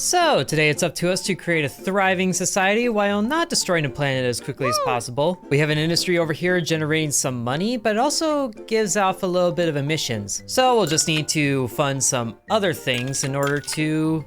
So today it's up to us to create a thriving society while not destroying the planet as quickly as possible. We have an industry over here generating some money, but it also gives off a little bit of emissions. So we'll just need to fund some other things in order to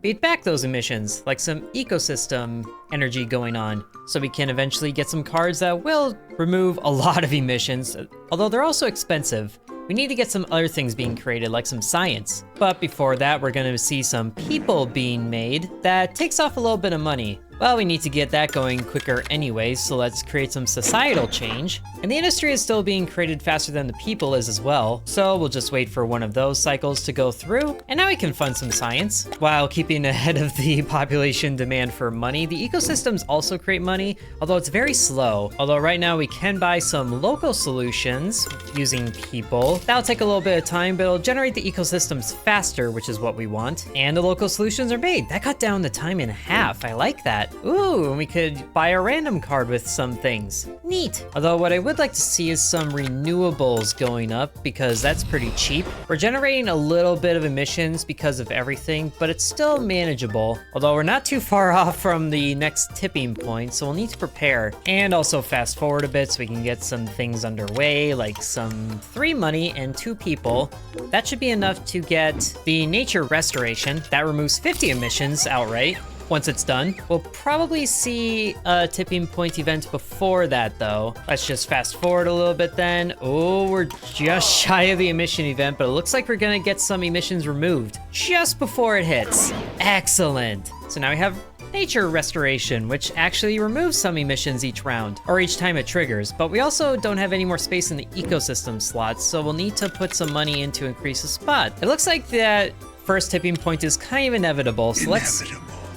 beat back those emissions, like some ecosystem energy going on, so we can eventually get some cards that will remove a lot of emissions, although they're also expensive. We need to get some other things being created, like some science. But before that, we're gonna see some people being made that takes off a little bit of money. Well, we need to get that going quicker anyway, so let's create some societal change. And the industry is still being created faster than the people is as well, so we'll just wait for one of those cycles to go through, and now we can fund some science. While keeping ahead of the population demand for money, the ecosystems also create money, although it's very slow. Although right now we can buy some local solutions using people. That'll take a little bit of time, but it'll generate the ecosystems faster, which is what we want. And the local solutions are made. That cut down the time in half. I like that. Ooh, and we could buy a random card with some things. Neat. Although what I would like to see is some renewables going up, because that's pretty cheap. We're generating a little bit of emissions because of everything, but it's still manageable. Although we're not too far off from the next tipping point, so we'll need to prepare. And also fast forward a bit so we can get some things underway, like some 3 money and 2 people. That should be enough to get the nature restoration. That removes 50 emissions outright. Once it's done, we'll probably see a tipping point event before that though. Let's just fast forward a little bit then. Oh, we're just shy of the emission event, but it looks like we're gonna get some emissions removed just before it hits. Excellent. So now we have nature restoration, which actually removes some emissions each round, or each time it triggers, but we also don't have any more space in the ecosystem slots, so we'll need to put some money in to increase the spot. It looks like that first tipping point is kind of inevitable, so let's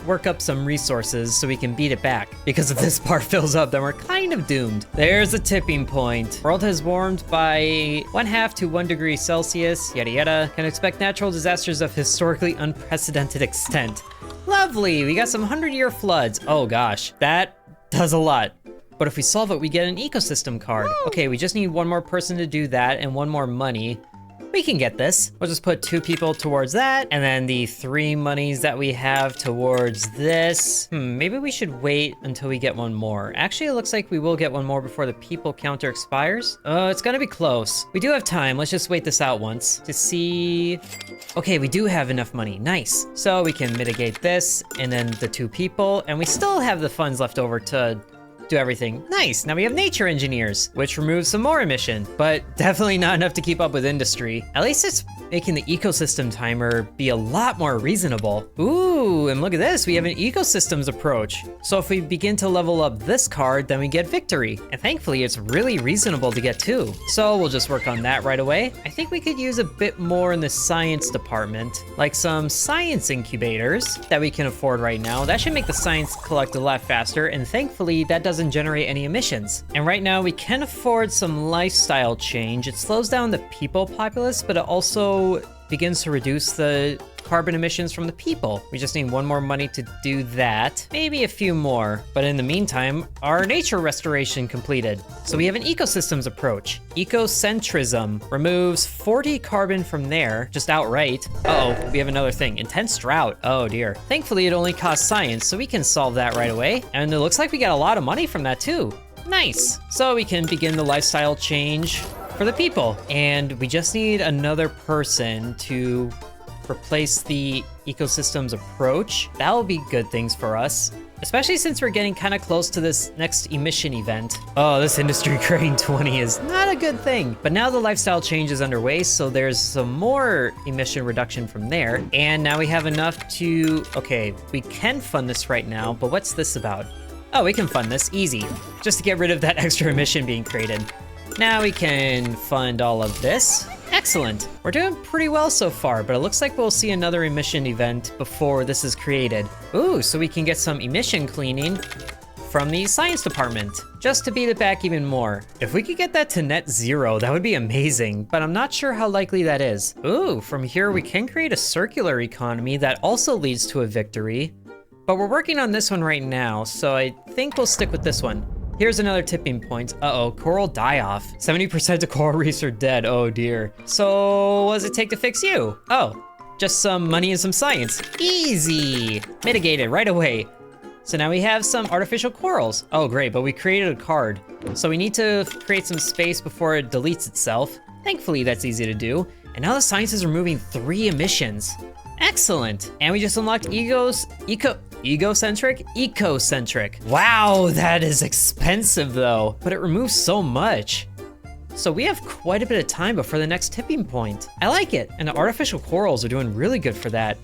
work up some resources so we can beat it back. Because if this part fills up, then we're kind of doomed. There's a tipping point. World has warmed by 1/2 to 1 degree Celsius, yada yada. Can expect natural disasters of historically unprecedented extent. Lovely, we got some 100-year floods. Oh gosh, that does a lot. But if we solve it, we get an ecosystem card. Okay, we just need one more person to do that and 1 more money. We can get this. We'll just put 2 people towards that, and then the 3 monies that we have towards this. Maybe we should wait until we get 1 more. Actually, it looks like we will get 1 more before the people counter expires. It's gonna be close. We do have time. Let's just wait this out once to see. Okay, we do have enough money. Nice. So we can mitigate this, and then the 2 people, and we still have the funds left over to do everything. Nice, now we have nature engineers, which removes some more emission, but definitely not enough to keep up with industry. At least it's making the ecosystem timer be a lot more reasonable. Ooh, and look at this, we have an ecosystems approach. So if we begin to level up this card, then we get victory. And thankfully, it's really reasonable to get 2. So we'll just work on that right away. I think we could use a bit more in the science department, like some science incubators that we can afford right now. That should make the science collect a lot faster, and thankfully, that doesn't generate any emissions. And right now, we can afford some lifestyle change. It slows down the people populace, but it also begins to reduce the carbon emissions from the people. We just need 1 more money to do that. Maybe a few more. But in the meantime, our nature restoration completed. So we have an ecosystems approach. Ecocentrism removes 40 carbon from there, just outright. Uh-oh, we have another thing. Intense drought. Oh dear. Thankfully, it only costs science, so we can solve that right away. And it looks like we got a lot of money from that too. Nice. So we can begin the lifestyle change for the people. And we just need another person to replace the ecosystems approach. That will be good things for us, especially since we're getting kind of close to this next emission event. Oh, this industry creating 20 is not a good thing. But now the lifestyle change is underway, so there's some more emission reduction from there. And now we have enough to, okay, we can fund this right now, but what's this about? Oh, we can fund this, easy. Just to get rid of that extra emission being created. Now we can fund all of this. Excellent. We're doing pretty well so far, but it looks like we'll see another emission event before this is created. Ooh, so we can get some emission cleaning from the science department, just to beat it back even more. If we could get that to net 0, that would be amazing, but I'm not sure how likely that is. Ooh, from here we can create a circular economy that also leads to a victory, but we're working on this one right now, so I think we'll stick with this one. Here's another tipping point. Uh-oh, coral die-off. 70% of coral reefs are dead, oh dear. So what does it take to fix you? Oh, Just some money and some science. Easy. Mitigated right away. So now we have some artificial corals. Oh, great, but we created a card. So we need to create some space before it deletes itself. Thankfully, that's easy to do. And now the science is removing 3 emissions. Excellent. And we just unlocked ecocentric? Ecocentric. Wow, that is expensive though, but it removes so much. So we have quite a bit of time before the next tipping point. I like it, and the artificial corals are doing really good for that.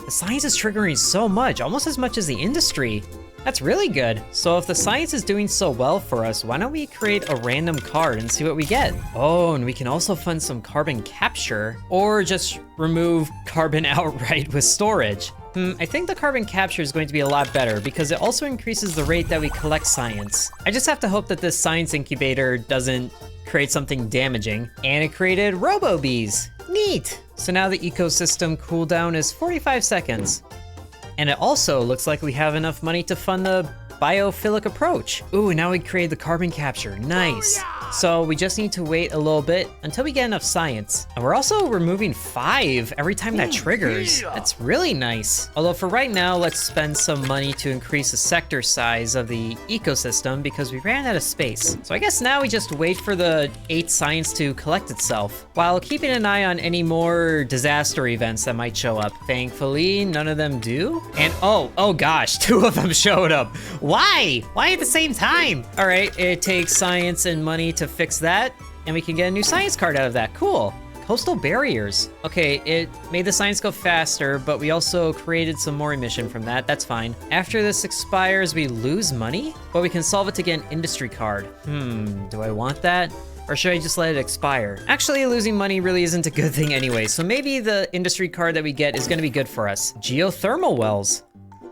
The science is triggering so much, almost as much as the industry. That's really good. So if the science is doing so well for us, why don't we create a random card and see what we get? Oh, and we can also fund some carbon capture, or just remove carbon outright with storage. I think the carbon capture is going to be a lot better because it also increases the rate that we collect science. I just have to hope that this science incubator doesn't create something damaging. And it created robo-bees. Neat. So now the ecosystem cooldown is 45 seconds. And it also looks like we have enough money to fund the biophilic approach. Ooh, now we create the carbon capture. Nice. So we just need to wait a little bit until we get enough science. And we're also removing 5 every time that triggers. That's really nice. Although for right now, let's spend some money to increase the sector size of the ecosystem because we ran out of space. So I guess now we just wait for the 8 science to collect itself while keeping an eye on any more disaster events that might show up. Thankfully, none of them do. And oh gosh, 2 of them showed up. Why? Why at the same time? All right, it takes science and money to fix that, and we can get a new science card out of that. Cool. Coastal barriers. Okay, it made the science go faster, but we also created some more emission from that. That's fine. After this expires, we lose money, but we can solve it to get an industry card. Do I want that? Or should I just let it expire? Actually, losing money really isn't a good thing anyway, so maybe the industry card that we get is gonna be good for us. Geothermal wells.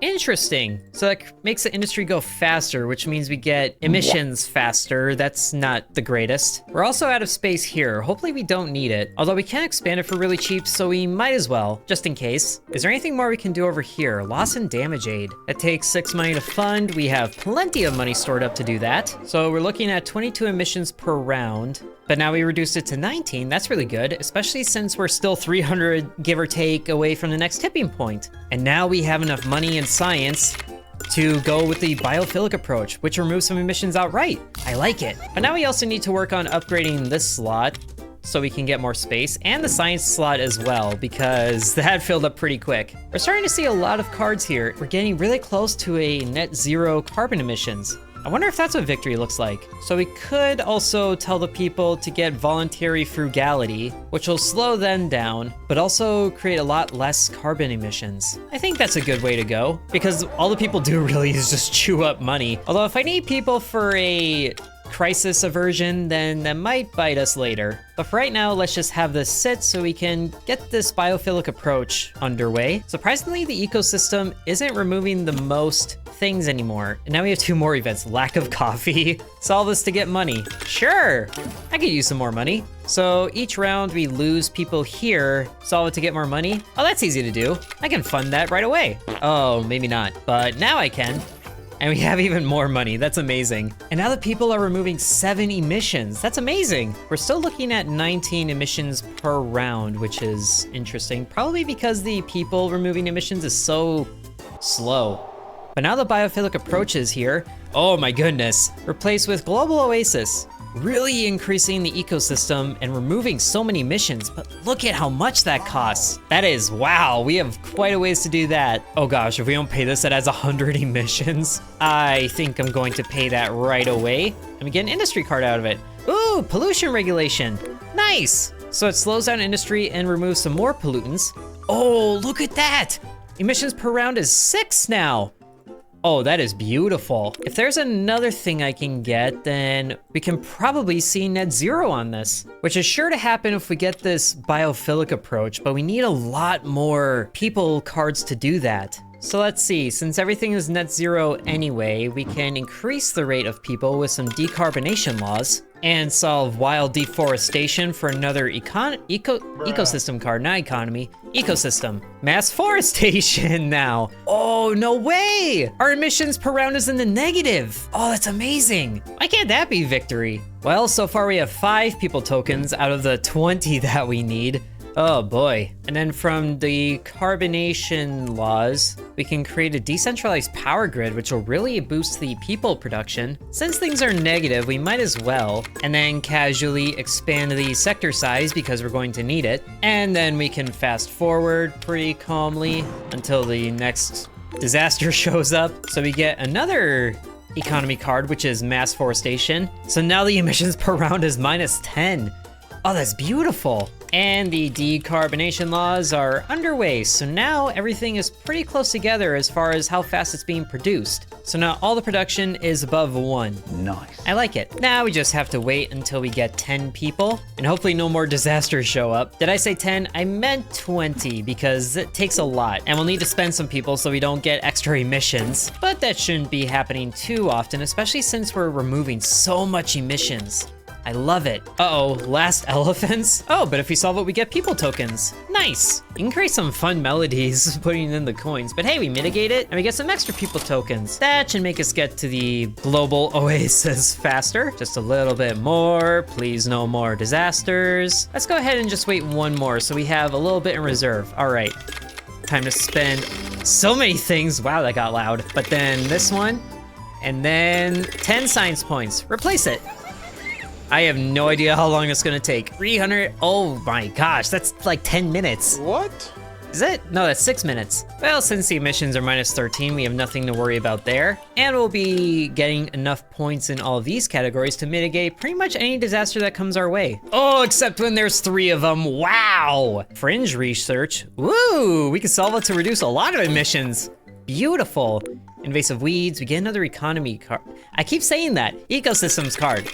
Interesting. So that makes the industry go faster, which means we get emissions faster. That's not the greatest. We're also out of space here. Hopefully we don't need it. Although we can expand it for really cheap, so we might as well, just in case. Is there anything more we can do over here? Loss and damage aid. That takes 6 money to fund. We have plenty of money stored up to do that. So we're looking at 22 emissions per round. But now we reduced it to 19. That's really good, especially since we're still 300, give or take, away from the next tipping point. And now we have enough money and science to go with the biophilic approach, which removes some emissions outright. I like it. But now we also need to work on upgrading this slot so we can get more space, and the science slot as well, because that filled up pretty quick. We're starting to see a lot of cards here. We're getting really close to a net zero carbon emissions. I wonder if that's what victory looks like. So we could also tell the people to get voluntary frugality, which will slow them down, but also create a lot less carbon emissions. I think that's a good way to go, because all the people do really is just chew up money. Although if I need people for a crisis aversion, then that might bite us later. But for right now, let's just have this sit so we can get this biophilic approach underway. Surprisingly, the ecosystem isn't removing the most things anymore. And now we have 2 more events. Lack of coffee. Solve this to get money. Sure, I could use some more money. So each round we lose people here. Solve it to get more money. Oh, that's easy to do. I can fund that right away. Oh, maybe not, but now I can. And we have even more money. That's amazing. And now the people are removing 7 emissions. That's amazing. We're still looking at 19 emissions per round, which is interesting. Probably because the people removing emissions is so slow. But now the biophilic approach is here. Oh my goodness. Replaced with Global Oasis. Really increasing the ecosystem and removing so many emissions, but look at how much that costs. That is, wow, we have quite a ways to do that. Oh gosh, if we don't pay this, that has 100 emissions. I think I'm going to pay that right away. And we get an industry card out of it. Ooh, pollution regulation. Nice. So it slows down industry and removes some more pollutants. Oh, look at that. Emissions per round is 6 now. Oh, that is beautiful. If there's another thing I can get, then we can probably see net zero on this, which is sure to happen if we get this biophilic approach, but we need a lot more people cards to do that. So let's see, since everything is net zero anyway, we can increase the rate of people with some decarbonation laws and solve wild deforestation for another ecosystem card, not economy, ecosystem. Mass forestation now. Oh, no way! Our emissions per round is in the negative. Oh, that's amazing. Why can't that be victory? Well, so far we have 5 people tokens out of the 20 that we need. Oh boy. And then from the carbonation laws, we can create a decentralized power grid, which will really boost the people production. Since things are negative, we might as well. And then casually expand the sector size because we're going to need it. And then we can fast forward pretty calmly until the next disaster shows up. So we get another economy card, which is mass forestation. So now the emissions per round is -10. Oh, that's beautiful. And the decarbonation laws are underway, so now everything is pretty close together as far as how fast it's being produced. So now all the production is above 1. Nice. I like it. Now we just have to wait until we get 10 people, and hopefully no more disasters show up. Did I say 10? I meant 20, because it takes a lot, and we'll need to spend some people so we don't get extra emissions. But that shouldn't be happening too often, especially since we're removing so much emissions. I love it. Uh-oh, last elephants? Oh, but if we solve it, we get people tokens. Nice. You can create some fun melodies putting in the coins, but hey, we mitigate it and we get some extra people tokens. That should make us get to the global oasis faster. Just a little bit more. Please, no more disasters. Let's go ahead and just wait one more so we have a little bit in reserve. All right, time to spend so many things. Wow, that got loud. But then this one, and then 10 science points. Replace it. I have no idea how long it's gonna take. 300, oh my gosh, that's like 10 minutes. What? Is it? No, that's 6 minutes. Well, since the emissions are -13, we have nothing to worry about there. And we'll be getting enough points in all of these categories to mitigate pretty much any disaster that comes our way. Oh, except when there's 3 of them, wow! Fringe research, woo! We can solve it to reduce a lot of emissions. Beautiful. Invasive weeds, we get another economy card. I keep saying that, ecosystems card.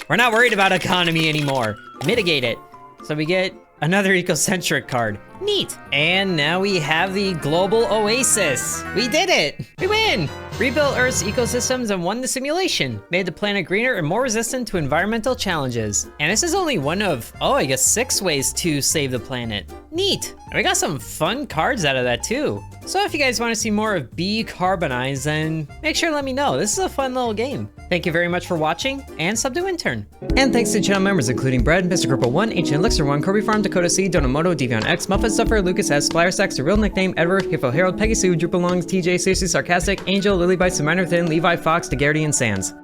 We're not worried about economy anymore. Mitigate it. So we get another ecocentric card. Neat. And now we have the global oasis. We did it. We win. Rebuilt Earth's ecosystems and won the simulation. Made the planet greener and more resistant to environmental challenges. And this is only one of, oh, I guess 6 ways to save the planet. Neat. And we got some fun cards out of that too. So if you guys want to see more of Beecarbonize, then make sure to let me know. This is a fun little game. Thank you very much for watching, and sub to Intern. And thanks to channel members including Bread, Mr. Purple 1, Ancient Elixir 1, Kirby Farm, Dakota C, Donamoto, Devion X, Muffet Suffer, Lucas S, Flyer Stacks, The Real Nickname, Edward, Hiffo Harold, Peggy Sue, Drupalongs, TJ, Seriously Sarcastic, Angel, Lily Bites, The Minor Thin, Levi Fox, DeGardy, and Sands.